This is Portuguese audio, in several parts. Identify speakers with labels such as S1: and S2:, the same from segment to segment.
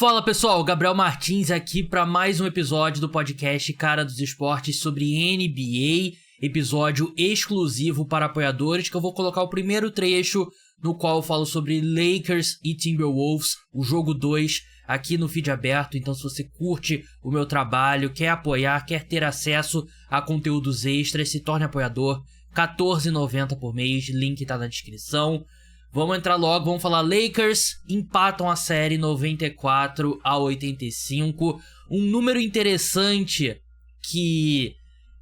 S1: Fala pessoal, Gabriel Martins aqui para mais um episódio do podcast Cara dos Esportes sobre NBA, episódio exclusivo para apoiadores, que eu vou colocar o primeiro trecho no qual eu falo sobre Lakers e Timberwolves, o jogo 2, aqui no feed aberto. Então se você curte o meu trabalho, quer apoiar, quer ter acesso a conteúdos extras, se torne apoiador, R$14,90 por mês, link tá na descrição. Vamos entrar logo, vamos falar. Lakers empatam a série 94-85. Um número interessante que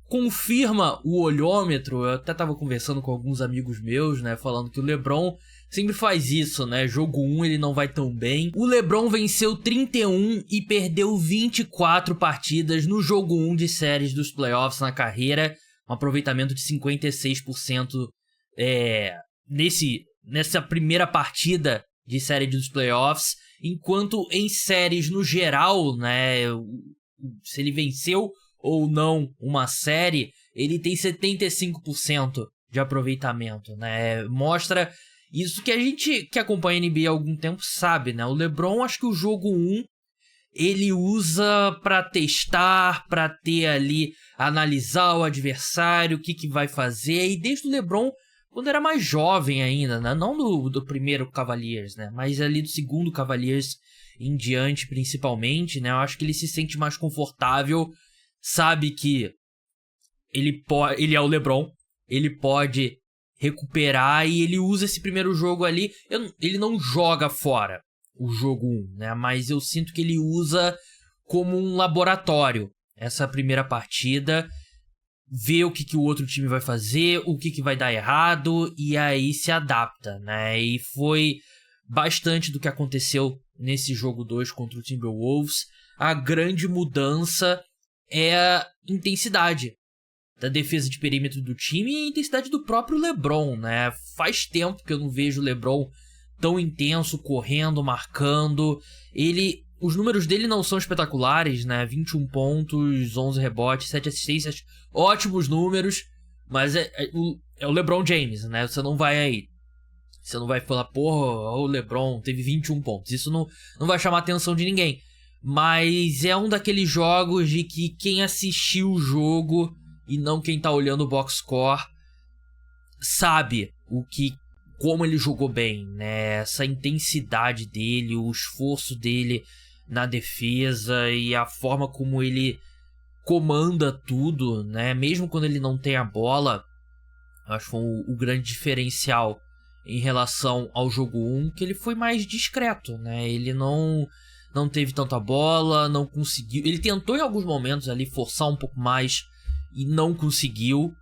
S1: confirma o olhômetro. Eu até tava conversando com alguns amigos meus, né, falando que o LeBron sempre faz isso, né? Jogo 1 ele não vai tão bem. O LeBron venceu 31 e perdeu 24 partidas no jogo 1 de séries dos playoffs na carreira. Um aproveitamento de 56% nessa primeira partida de série dos playoffs, enquanto em séries no geral, né, se ele venceu ou não uma série, ele tem 75% de aproveitamento, né? Mostra isso que a gente que acompanha a NBA há algum tempo sabe, né? O LeBron, acho que o jogo 1 ele usa pra testar, pra ter ali, analisar o adversário, o que vai fazer, e desde o LeBron quando era mais jovem ainda, né? Não do primeiro Cavaliers, né? Mas ali do segundo Cavaliers em diante, principalmente, né? Eu acho que ele se sente mais confortável, sabe que ele é o LeBron, ele pode recuperar e ele usa esse primeiro jogo ali. Ele não joga fora o jogo 1, né? Mas eu sinto que ele usa como um laboratório essa primeira partida, ver o que o outro time vai fazer, o que vai dar errado, e aí se adapta, né? E foi bastante do que aconteceu nesse jogo 2 contra o Timberwolves. A grande mudança é a intensidade da defesa de perímetro do time e a intensidade do próprio LeBron, né? Faz tempo que eu não vejo o LeBron tão intenso, correndo, marcando. Os números dele não são espetaculares, né? 21 pontos, 11 rebotes, 7 assistências, ótimos números, mas é o LeBron James, né? Você não vai falar, porra, o LeBron teve 21 pontos. Isso não vai chamar a atenção de ninguém. Mas é um daqueles jogos de que quem assistiu o jogo e não quem tá olhando o box score sabe como ele jogou bem, né? Essa intensidade dele, o esforço dele na defesa e a forma como ele comanda tudo, né? Mesmo quando ele não tem a bola, acho que foi o grande diferencial em relação ao jogo 1, que ele foi mais discreto, né? Ele não teve tanta bola, não conseguiu. Ele tentou em alguns momentos ali forçar um pouco mais e não conseguiu.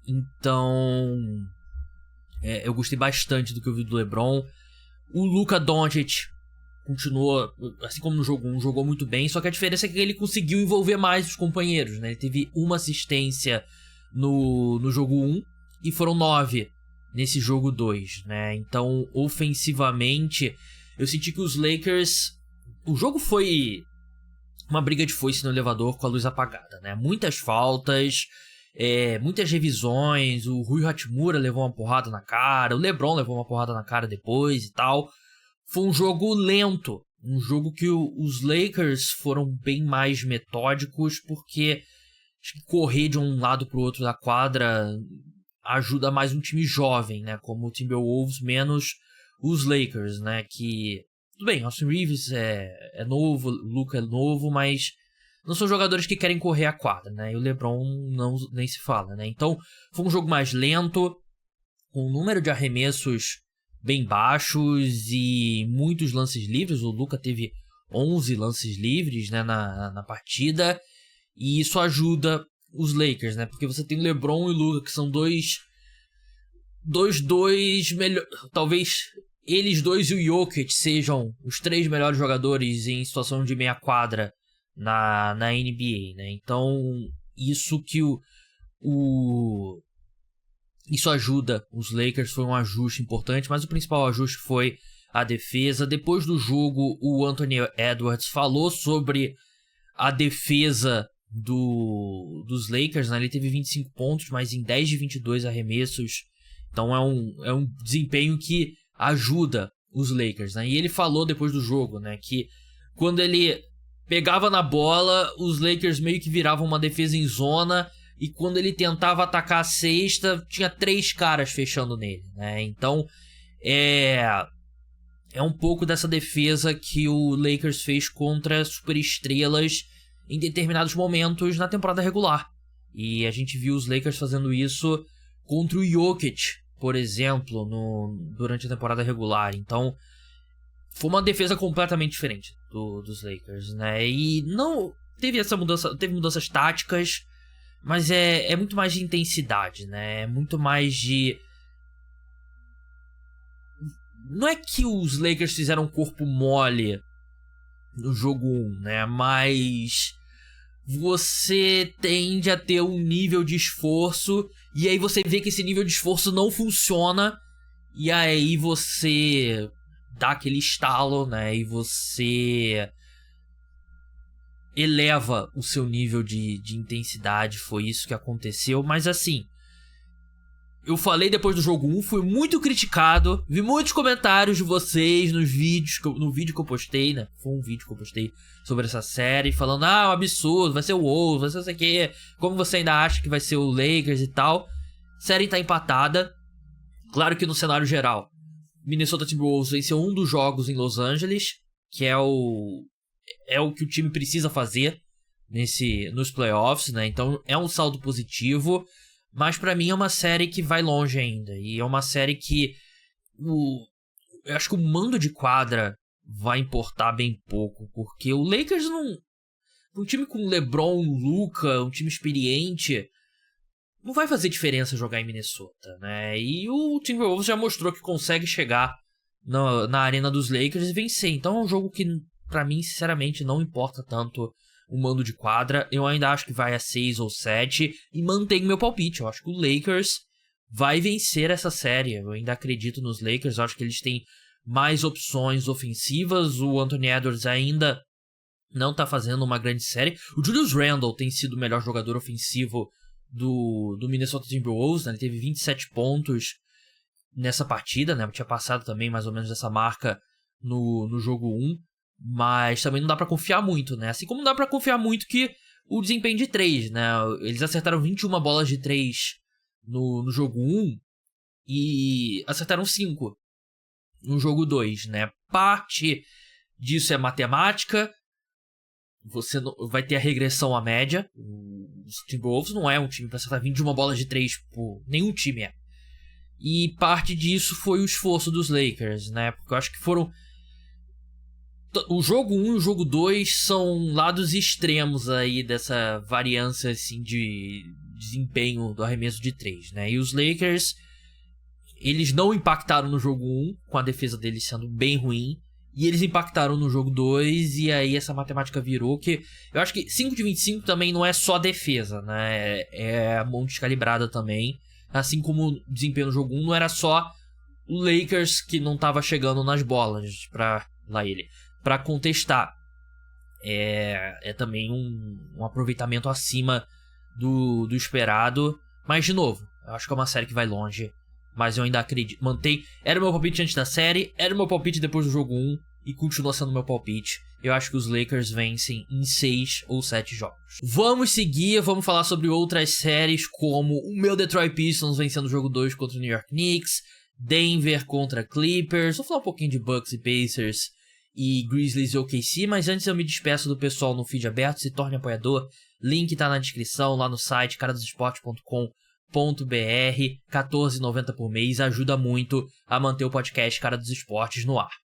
S1: Então, eu gostei bastante do que eu vi do LeBron. O Luka Doncic continuou, assim como no jogo 1, jogou muito bem, só que a diferença é que ele conseguiu envolver mais os companheiros, né? Ele teve uma assistência no jogo 1 e foram 9 nesse jogo 2, né? Então, ofensivamente, eu senti que os Lakers... O jogo foi uma briga de foice no elevador com a luz apagada, né? Muitas faltas, muitas revisões, o Rui Hachimura levou uma porrada na cara, o LeBron levou uma porrada na cara depois e tal. Foi um jogo lento, um jogo que os Lakers foram bem mais metódicos, porque acho que correr de um lado pro outro da quadra ajuda mais um time jovem, né? Como o Timberwolves, menos os Lakers, né? Que, tudo bem, Austin Reeves é novo, Luka é novo, mas não são jogadores que querem correr a quadra, né? E o LeBron nem se fala, né? Então, foi um jogo mais lento, com um número de arremessos bem baixos e muitos lances livres. O Luka teve 11 lances livres, né, na partida, e isso ajuda os Lakers, né? Porque você tem o LeBron e o Luka, que são dois melhores, talvez eles dois e o Jokic sejam os 3 melhores jogadores em situação de meia quadra na NBA, né? Então, isso que isso ajuda os Lakers, foi um ajuste importante, mas o principal ajuste foi a defesa. Depois do jogo, o Anthony Edwards falou sobre a defesa dos Lakers, né? Ele teve 25 pontos, mas em 10 de 22 arremessos. Então é um desempenho que ajuda os Lakers, né? E ele falou depois do jogo, né, que Quando ele pegava na bola, os Lakers meio que viravam uma defesa em zona, e quando ele tentava atacar a cesta, tinha 3 caras fechando nele, né? Então, é um pouco dessa defesa que o Lakers fez contra superestrelas em determinados momentos na temporada regular. E a gente viu os Lakers fazendo isso contra o Jokic, por exemplo, durante a temporada regular. Então, foi uma defesa completamente diferente dos Lakers, né? E não teve essa mudança, teve mudanças táticas, mas é muito mais de intensidade, né? É muito mais de... Não é que os Lakers fizeram um corpo mole no jogo 1, né? Mas você tende a ter um nível de esforço, e aí você vê que esse nível de esforço não funciona, e aí você dá aquele estalo, né? E você eleva o seu nível de intensidade. Foi isso que aconteceu. Mas assim, eu falei depois do jogo 1, fui muito criticado, vi muitos comentários de vocês no vídeo que eu postei, né? Foi um vídeo que eu postei sobre essa série, falando, é um absurdo, vai ser o Wolves, vai ser isso aqui, como você ainda acha que vai ser o Lakers e tal. Série tá empatada. Claro que no cenário geral, Minnesota Timberwolves venceu um dos jogos em Los Angeles, que é o que o time precisa fazer nos playoffs, né? Então é um saldo positivo. Mas pra mim é uma série que vai longe ainda. E é uma série que eu acho que o mando de quadra vai importar bem pouco. Porque o Lakers não... Um time com LeBron, Luka, um time experiente, não vai fazer diferença jogar em Minnesota, né? E o Timberwolves já mostrou que consegue chegar na arena dos Lakers e vencer. Então é um jogo que, pra mim, sinceramente, não importa tanto o mando de quadra. Eu ainda acho que vai a 6 ou 7 e mantenho meu palpite. Eu acho que o Lakers vai vencer essa série. Eu ainda acredito nos Lakers. Eu acho que eles têm mais opções ofensivas. O Anthony Edwards ainda não tá fazendo uma grande série. O Julius Randle tem sido o melhor jogador ofensivo do Minnesota Timberwolves, né? Ele teve 27 pontos nessa partida, né? Tinha passado também mais ou menos essa marca no jogo 1. Mas também não dá pra confiar muito, né? Assim como não dá pra confiar muito que o desempenho de 3, né? Eles acertaram 21 bolas de 3 no jogo 1 e acertaram 5 no jogo 2, né? Parte disso é matemática. Você vai ter a regressão à média. Os Timberwolves não é um time pra acertar 21 bolas de 3 por... Nenhum time é. E parte disso foi o esforço dos Lakers, né? Porque eu acho que foram... O jogo 1 e o jogo 2 são lados extremos aí dessa variância assim, de desempenho do arremesso de 3, né? E os Lakers, eles não impactaram no jogo 1, com a defesa deles sendo bem ruim, e eles impactaram no jogo 2, e aí essa matemática virou que... Eu acho que 5 de 25 também não é só defesa, né? É a mão descalibrada também. Assim como o desempenho no jogo 1 não era só o Lakers que não tava chegando nas bolas pra contestar. É também um aproveitamento acima do esperado. Mas, de novo, eu acho que é uma série que vai longe. Mas eu ainda acredito. Era o meu palpite antes da série, era o meu palpite depois do jogo 1 e continua sendo o meu palpite. Eu acho que os Lakers vencem em 6 ou 7 jogos. Vamos seguir, vamos falar sobre outras séries, como o meu Detroit Pistons vencendo o jogo 2 contra o New York Knicks, Denver contra Clippers. Vou falar um pouquinho de Bucks e Pacers e Grizzlies e OKC, mas antes eu me despeço do pessoal no feed aberto. Se torne apoiador, link tá na descrição, lá no site caradosesporte.com.br, R$14,90 por mês, ajuda muito a manter o podcast Cara dos Esportes no ar.